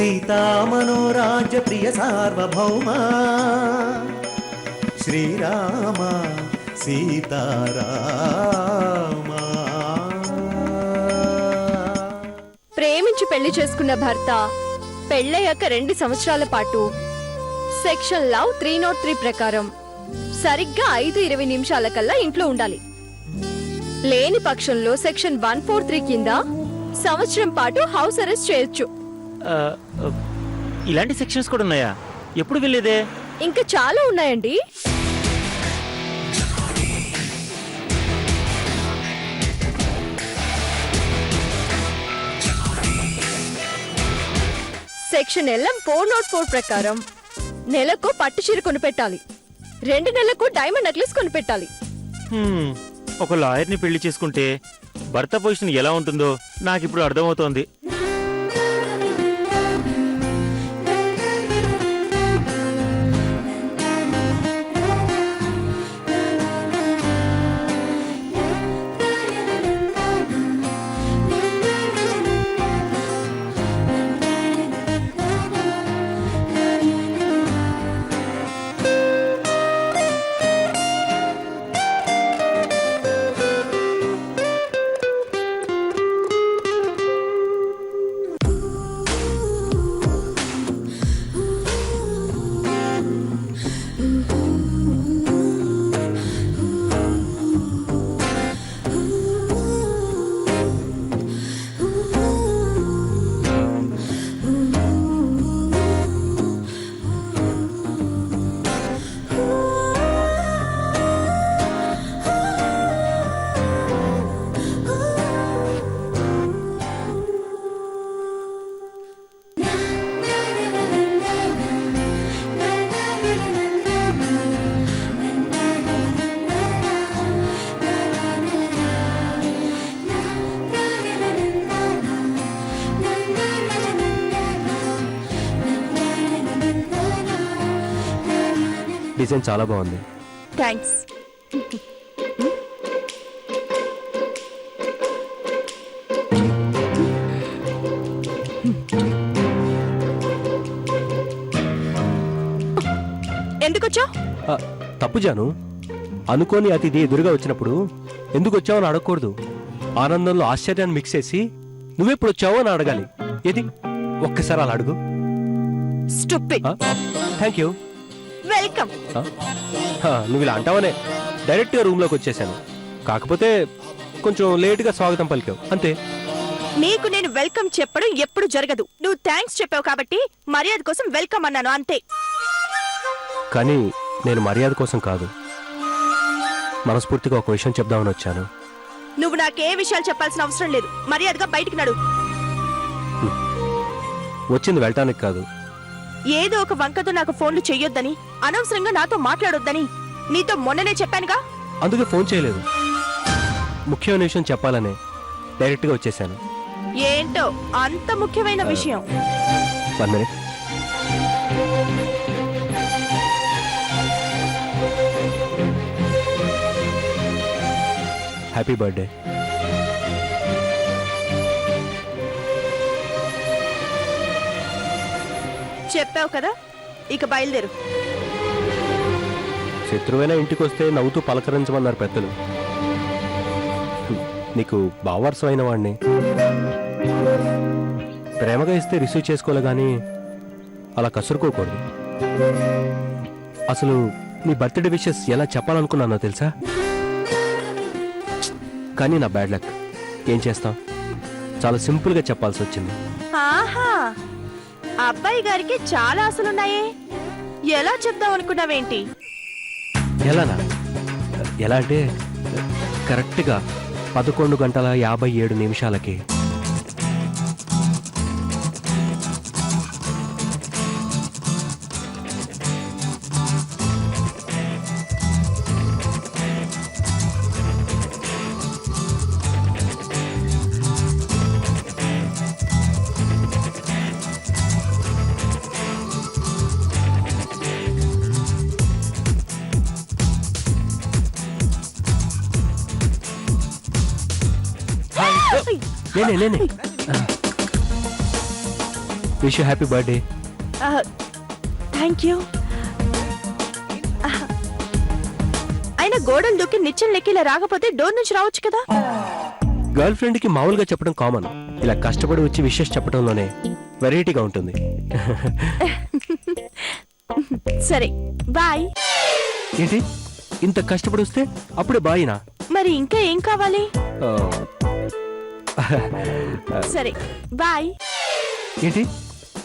సీతామనోరాజ్య ప్రియ సార్వభౌమా శ్రీరామ సీతారామా. ప్రేమించి పెళ్లి చేసుకున్న భర్త పెళ్ళయ్యాక 2 సంవత్సరాల పాటు సెక్షన్ లవ్ 303 ప్రకారం సరిగ్గా 5:20 నిమిషాల కల్లా ఇంట్లో ఉండాలి. లేని పక్షంలో సెక్షన్ 143 కింద సంవత్సరం పాటు హౌస్ అరెస్ట్ చేయొచ్చు. ఇలాంటి సెక్షన్స్ కూడా ఉన్నాయా? ఎప్పుడు వెళ్ళేదే? ఇంకా చాలా ఉన్నాయండి. సెక్షన్ LM 404 ప్రకారం నెలకు పట్టు చీర కొనిపెట్టాలి, 2 నెలలకు డైమండ్ నెక్లెస్ కొనిపెట్టాలి. ఒక లాయర్ని పెళ్లి చేసుకుంటే భర్త పొజిషన్ ఎలా ఉంటుందో నాకు ఇప్పుడు అర్థమవుతోంది. డిజైన్ చాలా బాగుంది. థ్యాంక్స్. ఎందుకొచ్చా? తప్పు జాను, అనుకోని అతిథి ఎదురుగా వచ్చినప్పుడు ఎందుకు వచ్చావని అడగకూడదు. ఆనందంలో ఆశ్చర్యాన్ని మిక్స్ చేసి నువ్వెప్పుడు వచ్చావో అని అడగాలి. ఏది ఒక్కసారి అలా అడుగు. స్టూపిడ్. Thank you, welcome. నువ్వు ఇలా అంటావనే డైరెక్ట్గా రూమ్లోకి వచ్చేసాను. కాకపోతే కొంచెం లేటుగా స్వాగతం పలికావు అంతే. నీకు నేను వెల్కమ్ చెప్పడం ఎప్పుడు జరగదు. నువ్వు థ్యాంక్స్ చెప్పావు కాబట్టి మర్యాద కోసం వెల్కమ్ అన్నాను అంతే. కానీ నేను మర్యాద కోసం కాదు, మనస్ఫూర్తిగా ఒక విషయం చెప్దామని వచ్చాను. నువ్వు నాకే విషయాలు చెప్పాల్సిన అవసరం లేదు. మర్యాదగా బయటికి నడు. వచ్చింది వెళ్ళటానికి కాదు. ఏదో ఒక వంకతో నాకు ఫోన్లు చెయ్యొద్దని, అనవసరంగా నాతో మాట్లాడొద్దని నీతో మొన్ననే చెప్పానుగా. అందుకే ఫోన్ చేయలేదు. ముఖ్యమైన విషయం చెప్పాలనే డైరెక్ట్గా వచ్చేసాను. ఏంటో అంత ముఖ్యమైన విషయం? 1 minute. Happy birthday. చెప్పావు కదా, ఇక బయలుదేరు. శత్రువైనా ఇంటికి వస్తే నవ్వుతూ పలకరించమన్నారు పెద్దలు. నీకు బావర్సమైన వాడిని ప్రేమగా ఇస్తే రిసీవ్ చేసుకోలే కానీ అలా కసురుకోకూడదు. అసలు నీ బర్త్డే విషెస్ ఎలా చెప్పాలనుకున్నానో తెలుసా? కానీ నా బ్యాడ్ లక్. ఏం చేస్తాం, చాలా సింపుల్గా చెప్పాల్సి వచ్చింది. ఆహా, అబ్బాయి గారికి చాలా ఆశలున్నాయే. ఎలా చెప్దాం అనుకున్నావేంటి? ఎలానా? ఎలా అంటే కరెక్ట్గా 11:57 నేనే wish you happy birthday. Thank you. అయినా గోడలు దూకి నిచ్చెన లెక్కిలా రాకపోతే డోర్ నుంచి రావచ్చు కదా. గర్ల్ ఫ్రెండ్ కి మామూలుగా చెప్పడం కామన్, ఇలా కష్టపడి వచ్చి విషెస్ చెప్పడంలోనే వెరైటీగా ఉంటుంది. సరే బాయ్. ఏంటి ఇంత కష్టపడి వస్తే అప్పుడే బాయినా? మరి ఇంకా ఏం కావాలి? సరే బాయ్. ఏంటి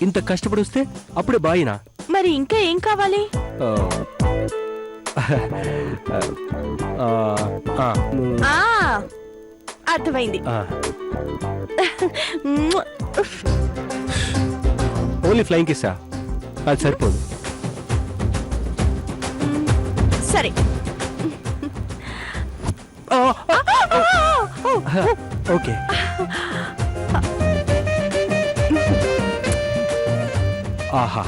ఇంత కష్టపడి వస్తే అప్పుడే బాయినా? మరి ఇంకా ఏం కావాలి? ఆ అర్థమైంది. ఓన్లీ ఫ్లయింగ్ కిస్సా? అది సరిపోదు. సరే ఓకే. ఆహా,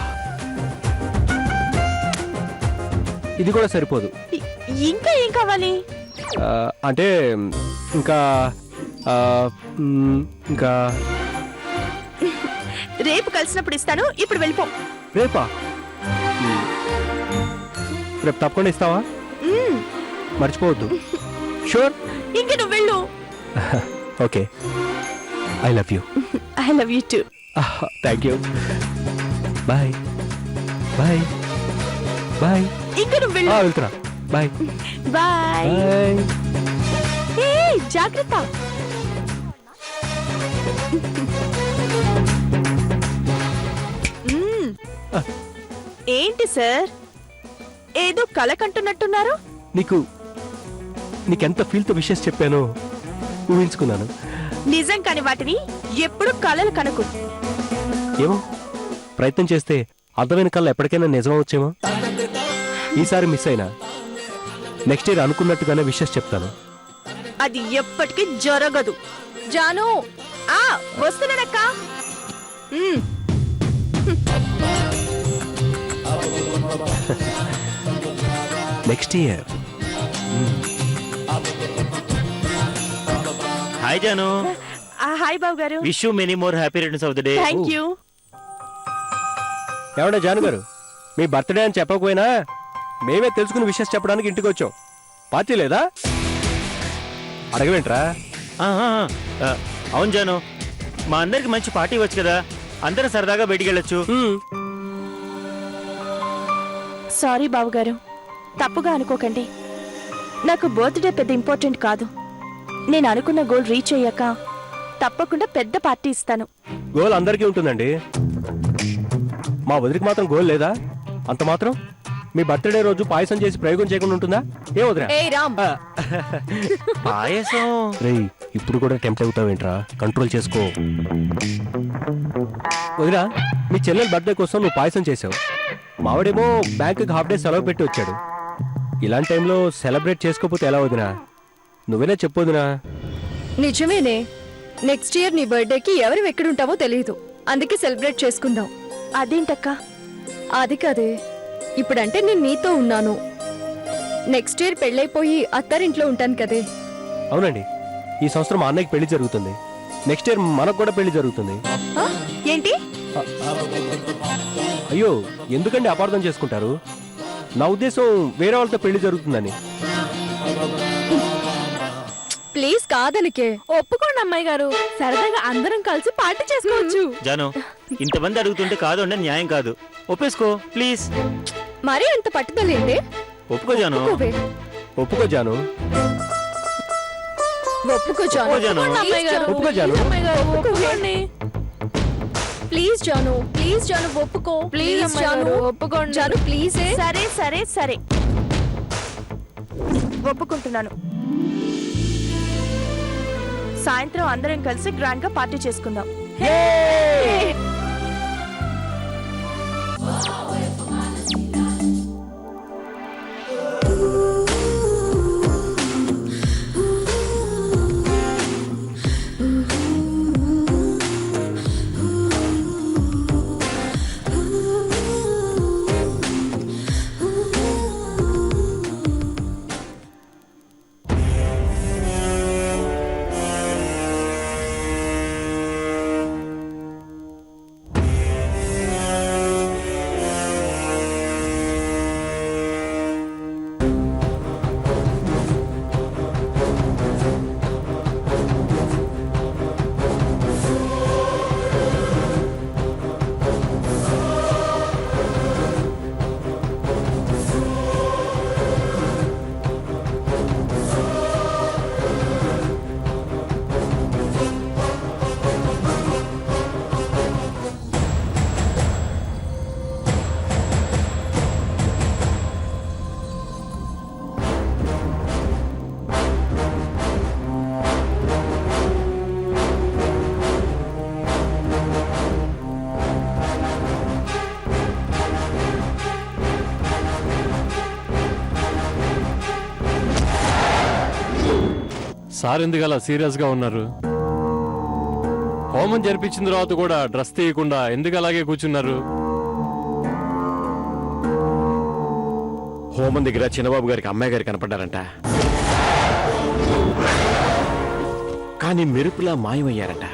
ఇది కూడా సరిపోదు. ఇంకా ఏం కావాలి? అంటే ఇంకా ఇంకా రేపు కలిసినప్పుడు ఇస్తాను, ఇప్పుడు వెళ్ళిపో. రేపా? రేపు తప్పకుండా ఇస్తావా? మర్చిపోవద్దు. షూర్. ఇంక నువ్వు వెళ్ళు. Okay, I love you. I love you too. Thank you. Bye bye bye. ఇంక నువ్వు వెళ్ళు. వెళ్తున్నా. Bye bye. బాయ్. ఏ జాగ్రత్త. ఏంటి సార్, ఏదో కల కంటున్నట్టున్నారు? నీకెంత ఫీల్తో విషెస్ చెప్పానో ఊహించుకున్నాను. నిజం కాని వాటిని ఎప్పుడు కలలు కనుకు. ఏమో, ప్రయత్నం చేస్తే అర్థమైన కళ్ళ ఎప్పటికైనా నిజం అవచ్చేమో. ఈసారి మిస్ అయినా నెక్స్ట్ ఇయర్ అనుకున్నట్టుగానే విషెస్ చెప్తాను. అది ఎప్పటికీ జరగదు. జాను, వస్తున్నానక్క. Next year. Hi Janu. Hi Babu garu. Wish you many more happy returns of the day. Thank you. ఏమంటే జాను గారు, మీ బర్త్డే అని చెప్పకపోయినా మేమే తెలుసుకుని విషెస్ చెప్పడానికి ఇంటికి వచ్చాం. పార్టీ లేదా? అడగవేంట్రా? అవును జాను, మా అందరికి మంచి పార్టీ ఇవ్వచ్చు కదా, అందరం సరదాగా బయటికి వెళ్ళొచ్చు. సారీ బాబు గారు, తప్పుగా అనుకోకండి. నాకు బర్త్డే పెద్ద ఇంపార్టెంట్ కాదు. నేను అనుకున్న గోల్ రీచ్ అయ్యాక తప్పకుండా పెద్ద పార్టీ ఇస్తాను. గోల్ అందరికీ ఉంటుందండి, మా వదిలికి మాత్రం గోల్ లేదా? అంత మాత్రం మీ బర్త్డే రోజు పాయసం చేసి ప్రయోగం చేయకుండా ఉంటుందా? ఏ వదిరా? ఏయ్ రామ్, పాయసం. రేయ్, ఇప్పుడు కూడా టెంప్ట్ అవుతావేంట్రా? కంట్రోల్ చేసుకో. వదిరా, మీ చెల్లెల బర్త్డే కోసం నువ్వు పాయసం చేసావు. మావాడేమో బ్యాంకుకి హాఫ్ డే సెలవు పెట్టి వచ్చాడు. ఇలాంటి టైంలో సెలబ్రేట్ చేసుకోకపోతే ఎలా వదినా? నువ్వేనా చెప్పొదినా? నిజమేనే. నెక్స్ట్ ఇయర్ నీ బర్త్డేకి ఎవరు ఎక్కడుంటామో తెలియదు, అందుకే సెలబ్రేట్ చేసుకుందాం. అదేంటక్క? అది కాదే, ఇప్పుడంటే నేను నీతో ఉన్నాను. నెక్స్ట్ ఇయర్ పెళ్ళైపోయి అత్తారింట్లో ఉంటాను కదే. అవునండి, ఈ సంవత్సరం మా అన్నయ్యకి పెళ్లి జరుగుతుంది. నెక్స్ట్ ఇయర్ మనకు కూడా పెళ్లి జరుగుతుంది. ఏంటి? అయ్యో, ఎందుకండి అపార్థం చేసుకుంటారు? నా ఉద్దేశం వేరే వాళ్ళతో పెళ్లి జరుగుతుందని. ప్లీజ్ కాదనికే. ఒప్పుకోండి అమ్మాయి గారు, సరదాగా అందరం కలిసి పార్టీ చేసుకోవచ్చు. జాను, ఇంతమంది అడుగుతుంటే కాదు అంటే న్యాయం కాదు. ఒప్పేసుకో ప్లీజ్. మరీ అంత పట్టుదలేంటే? ఒప్పుకో జాను. ఒప్పుకోవే. ఒప్పుకో జాను. ఒప్పుకో జాను. ఒప్పుకో జాను. ప్లీజ్ జాను. ఒప్పుకో జాను. ఒప్పుకోండి. ప్లీజ్ జాను, ప్లీజ్ జాను ఒప్పుకో. ప్లీజ్ జాను ఒప్పుకోండి. జాను ప్లీజ్. సరే సరే సరే, ఒప్పుకుంటున్నాను. సాయంత్రం అందరం కలిసి గ్రాండ్ గా పార్టీ చేసుకుందాం. సార్ ఎందుకు అలా సీరియస్ గా ఉన్నారు? హోమం జరిపించిన తర్వాత కూడా డ్రెస్ తీయకుండా ఎందుకు అలాగే కూర్చున్నారు? హోమం దగ్గర చిన్నబాబు గారికి అమ్మాయి గారు కనపడ్డారంట, కానీ మెరుపులా మాయమయ్యారంట.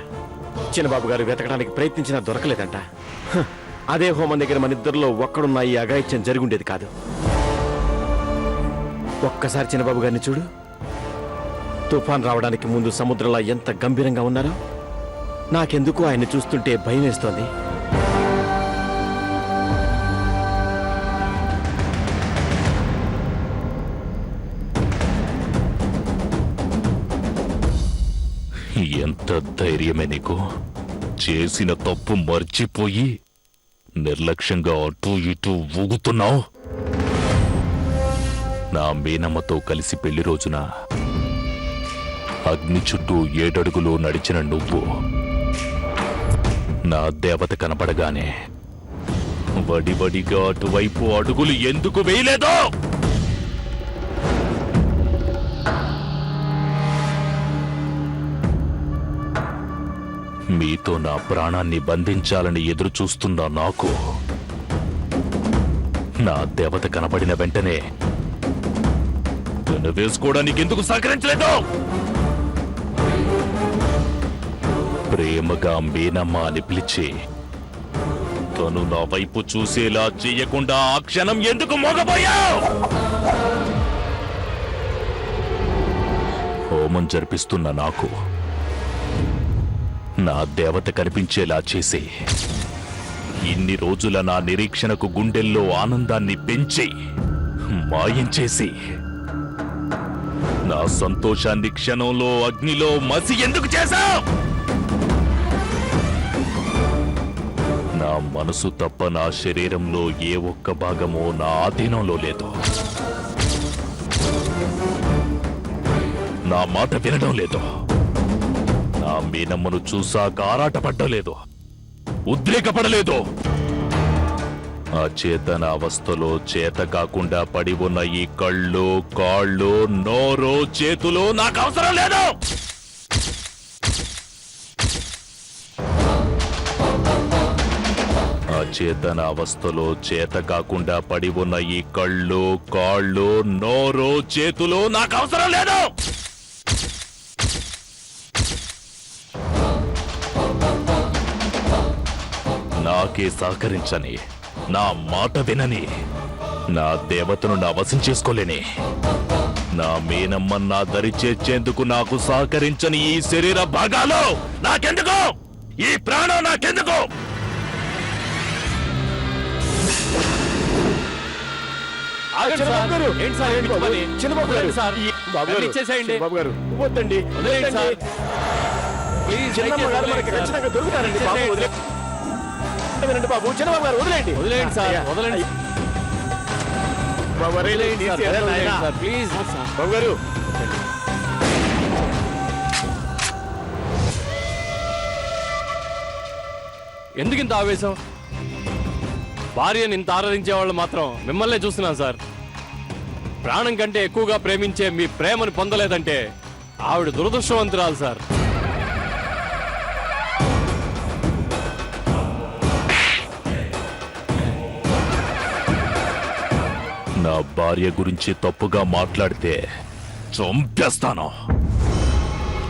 చిన్నబాబు గారు వెతకడానికి ప్రయత్నించినా దొరకలేదంట. హ, అదే హోమం దగ్గర మన ఇద్దరిలో ఒక్కడున్న ఈ అఘాయిత్యం జరుగుండేది కాదు. ఒక్కసారి చిన్నబాబు గారిని చూడు. తుఫాన్ రావడానికి ముందు సముద్రంలో ఎంత గంభీరంగా ఉన్నారో నాకెందుకు ఆయన్ని చూస్తుంటే భయం వేస్తోంది. ఎంత ధైర్యమే నీకు? చేసిన తప్పు మర్చిపోయి నిర్లక్ష్యంగా అటూ ఇటూ ఊగుతున్నావు. నా మీనమ్మతో కలిసి పెళ్లి రోజున అగ్ని చుట్టూ 7 అడుగులు నడిచిన నువ్వు నా దేవత కనపడగానే వడివడిగా అటువైపు అడుగులు ఎందుకు వేయలేదో? మీతో నా ప్రాణాన్ని బంధించాలని ఎదురు చూస్తున్న నాకు నా దేవత కనబడిన వెంటనే తను వేసుకోవడానికి ఎందుకు సహకరించలేదు? ప్రేమగా మీనమ్మ అని పిలిచి తను నా వైపు చూసేలా చెయ్యకుండా ఆ క్షణం ఎందుకు మోగపోయావు? హోమం జరిపిస్తున్న నాకు నా దేవత కనిపించేలా చేసి ఇన్ని రోజుల నా నిరీక్షణకు గుండెల్లో ఆనందాన్ని పెంచి మాయం చేసి నా సంతోషాన్ని క్షణంలో అగ్నిలో మసి ఎందుకు చేశావు? నా మనసు తప్ప నా శరీరంలో ఏ ఒక్క భాగమో నా ఆధీనంలో లేదు. నా మాట వినడం లేదు. నా మీనమ్మను చూసాక ఆరాటపడ్డలేదు, ఉద్రేకపడలేదు. అచేతన అవస్థలో చేత కాకుండా పడి ఉన్న ఈ కళ్ళు, కాళ్ళు, నోరు, చేతులు నాకు అవసరం లేదు. అచేతన అవస్థలో చేత కాకుండా పడి ఉన్న ఈ కళ్ళు, కాళ్ళు, నోరు, చేతులు నాకు అవసరం లేదు. నాకే సహకరించని, నా మాట వినని, నా దేవతను నా వశం చేసుకోలేని, నా మీనమ్మ నా దరి చేర్చేందుకు నాకు సహకరించని ఈ శరీర భాగాలు నాకెందుకు? ఈ ప్రాణం నాకెందుకు? బాబు గారు వద్దండి, చిన్నమ్మ గారు మనకి ఖచ్చితంగా దొరుకుతారండి. బాబు వదిలేండి బాబు, చిన్నబాబు గారు వదిలేండి. వదిలేండి సార్, వదలండి. బాబు గారు ప్లీజ్ బాబు గారు ఎందుకు ఇంత ఆవేశం? భార్యని ఇంత ఆరాధించే వాళ్ళు మాత్రం మిమ్మల్నే చూస్తున్నాను సార్. ప్రాణం కంటే ఎక్కువగా ప్రేమించే మీ ప్రేమను పొందలేదంటే ఆవిడ దురదృష్టవంతురాలు సార్. నా భార్య గురించి తప్పుగా మాట్లాడితే చంపేస్తాను.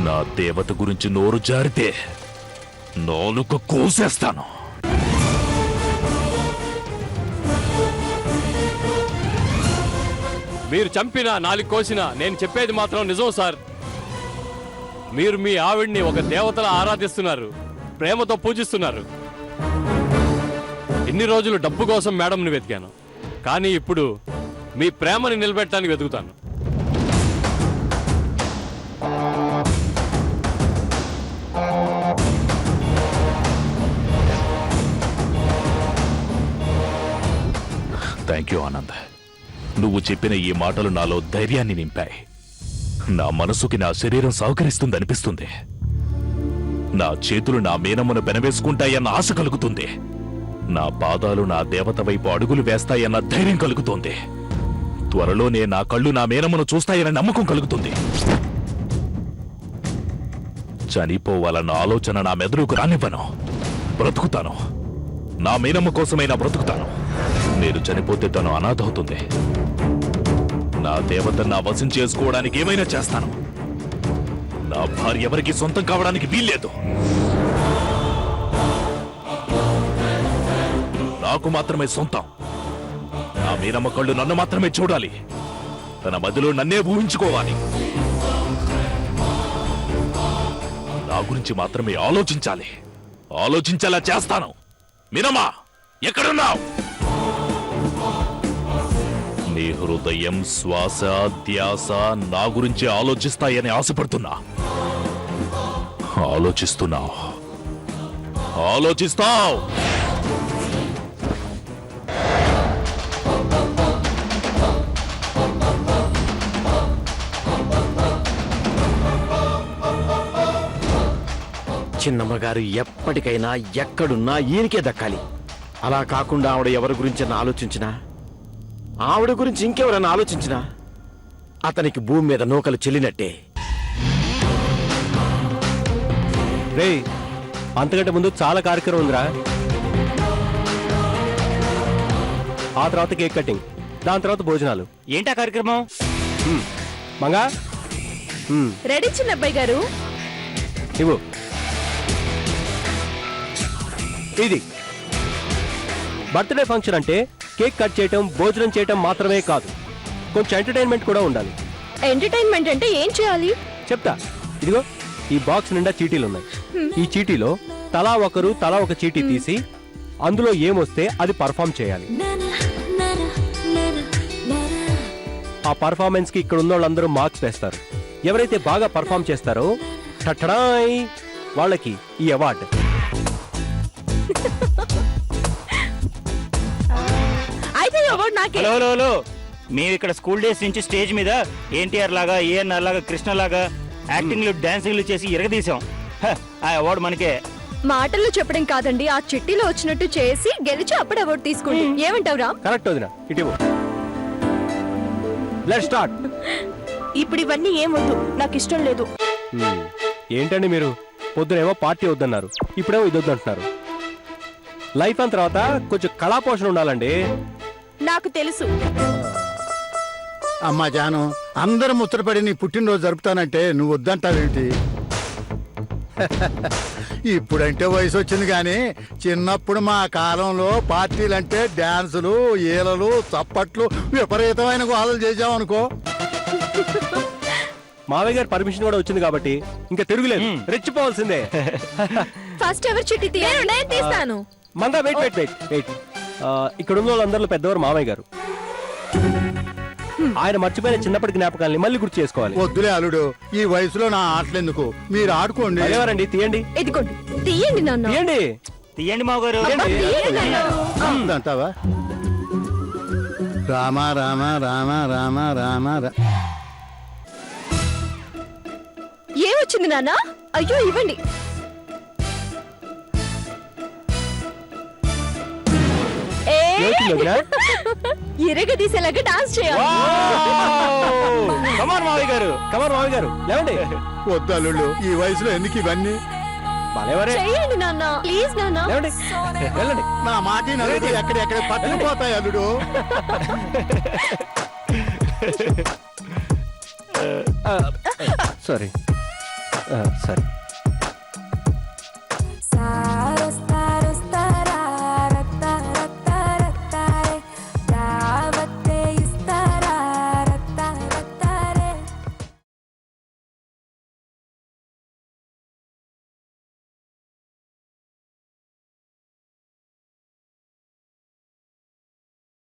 నా దేవత గురించి నోరు జారితే నాలుక కోసేస్తాను. మీరు చంపినా నాలుగు కోసినా నేను చెప్పేది మాత్రం నిజం సార్. మీరు మీ ఆవిడ్ని ఒక దేవతలా ఆరాధిస్తున్నారు, ప్రేమతో పూజిస్తున్నారు. ఇన్ని రోజులు డబ్బు కోసం మేడంని వెతికాను, కానీ ఇప్పుడు మీ ప్రేమని నిలబెట్టడానికి వెతుకుతాను. Thank you Anand. నువ్వు చెప్పిన ఈ మాటలు నాలో ధైర్యాన్ని నింపాయి. నా మనసుకి నా శరీరం సహకరిస్తుందనిపిస్తుంది. నా చేతులు నా మీనమ్మను పెనవేసుకుంటాయన్న ఆశ కలుగుతుంది. నా పాదాలు నా దేవత వైపు అడుగులు వేస్తాయన్న ధైర్యం కలుగుతోంది. త్వరలోనే నా కళ్ళు నా మీనమ్మను చూస్తాయన్న నమ్మకం కలుగుతుంది. చనిపోవాలన్న ఆలోచన నా మెదడుకు రానివ్వను. బ్రతుకుతాను. నా మీనమ్మ కోసమైనా బ్రతుకుతాను. నేను చనిపోతే తను అనాథ అవుతుంది. నా దేవతను నా వశం చేసుకోవడానికి ఏమైనా చేస్తాను. నా భార్య ఎవరికి సొంతం కావడానికి వీల్లేదు. నాకు మాత్రమే సొంతం. నా మీనమ్మ కళ్ళు నన్ను మాత్రమే చూడాలి. తన మదిలో నన్నే ఊహించుకోవాలి. నా గురించి మాత్రమే ఆలోచించాలి. ఆలోచించేలా చేస్తాను. మీనమ్మా, ఎక్కడున్నావు? నీ హృదయం, శ్వాస, ధ్యాస నా గురించి ఆలోచిస్తాయని ఆశపడుతున్నా. ఆలోచిస్తున్నావు. ఆలోచిస్తావు. చిన్నమ్మగారు ఎప్పటికైనా ఎక్కడున్నా ఈయనకే దక్కాలి. అలా కాకుండా ఆవిడ ఎవరి గురించి ఆలోచించినా, ఆవిడ గురించి ఇంకెవరైనా ఆలోచించినా అతనికి భూమి మీద నూకలు చెల్లినట్టే. రే, అంతకంటే ముందు చాలా కార్యక్రమం ఉందిరా. ఆ తర్వాత కేక్ కటింగ్, దాని తర్వాత భోజనాలు. ఏంటా కార్యక్రమం? మంగా రెడీ చిన్నబ్బాయి గారు. ఇవ్వు. ఇది బర్త్డే ఫంక్షన్ అంటే కేక్ కట్ చేయటం, భోజనం చేయటం మాత్రమే కాదు, కొంచెం ఎంటర్టైన్మెంట్ కూడా ఉండాలి. ఎంటర్టైన్మెంట్ అంటే ఏం చేయాలి? చెప్తా. ఇదిగో ఈ బాక్స్ నిండా చీటీలు ఉన్నాయి. ఈ చీటీలో తలా ఒక చీటీ తీసి అందులో ఏమొస్తే అది పర్ఫామ్ చేయాలి. ఆ పర్ఫార్మెన్స్ కి ఇక్కడ ఉన్న వాళ్ళందరూ మార్క్స్ వేస్తారు. ఎవరైతే బాగా పర్ఫామ్ చేస్తారో టట్టడాయ్ వాళ్ళకి ఈ అవార్డు. అయితే అవార్డు నాకే. హలో, మేము ఇక్కడ స్కూల్ డేస్ నుంచి స్టేజ్ మీద ఎన్టీఆర్ లాగా, ఏఎన్ఆర్ లాగా, కృష్ణ లాగా యాక్టింగ్లు, డాన్సింగ్లు చేసి ఇరగదీశాం. ఆ అవార్డు మనకే. మాటల్లో చెప్పడం కాదండి, ఆ చిట్టీలో వచ్చినట్టు చేసి గెలిచి అప్పుడు అవార్డు తీసుకోండి. ఏమంటావు రామ్? కరెక్ట్ వదినా, ఇటు లెట్స్ స్టార్ట్. ఇప్పుడు ఇవన్నీ ఏం వద్దు, నాకు ఇష్టం లేదు. ఏంటండి మీరు? పొద్దునేమో పార్టీ వద్దన్నారు, ఇప్పుడేమో ఇది వద్దంటున్నారు. లైఫ్ అయిన తర్వాత కొంచెం కళాపోషణ ఉండాలండి. నాకు తెలుసు. అమ్మా జాను, అందరూ ముచ్చటపడి నీ పుట్టినరోజు జరుపుతానంటే నువ్వు వద్దంటావేంటి? ఇప్పుడంటే వయసు వచ్చింది కానీ చిన్నప్పుడు మా కాలంలో పార్టీలంటే డాన్సులు, ఈలలు, చప్పట్లు, విపరీతమైన గోలలు చేసామనుకో. మావయ్య గారి పర్మిషన్ కూడా వచ్చింది కాబట్టి ఇంకా తిరుగులేదు, రెచ్చిపోవాల్సిందే. ఫస్ట్ ఎవరు చిట్టి తీయాలి? నేను తీస్తాను. మందా వెయిట్ వెయిట్ వెయిట్ వెయిట్. ఇక్కడ ఉన్న వాళ్ళందరిలో పెద్దవారు మామయ్య గారు. ఆయన మర్చిపోయిన చిన్నప్పటి జ్ఞాపకాలని మళ్ళీ గుర్తు చేసుకోవాలి. వద్దులే అల్లుడు, ఈ వయసులో నా ఆటలెందుకు, మీరు ఆడుకోండి. ఎవరండి? తీయండి ఇదిగోండి, తీయండి నాన్న. తీయండి తీయండి మావగారు. అబ్బా, తీయండి నాన్న. అంటావా? రామ రామ రామ రామ రామ రా. ఏమొచ్చింది నాన్న? అయ్యో ఇవ్వండి. ఏమొచ్చింది వదినా? ఇరగదీసేలాగా డాన్స్ చేయాలి. కమాన్ మావయ్య గారు. కమర్ మామయ్య గారు లేవండి. వద్దు అల్లుడు, ఈ వయసులో ఎందుకు ఇవన్నీ? భలేవరే. చేయండి నాన్న, ప్లీజ్ నాన్న. లేవండి, వెళ్ళండి. నా మాట నలుగురు ఎక్కడెక్కడ పట్టుకుపోతాయి అల్లుడు. సారీ. సరే.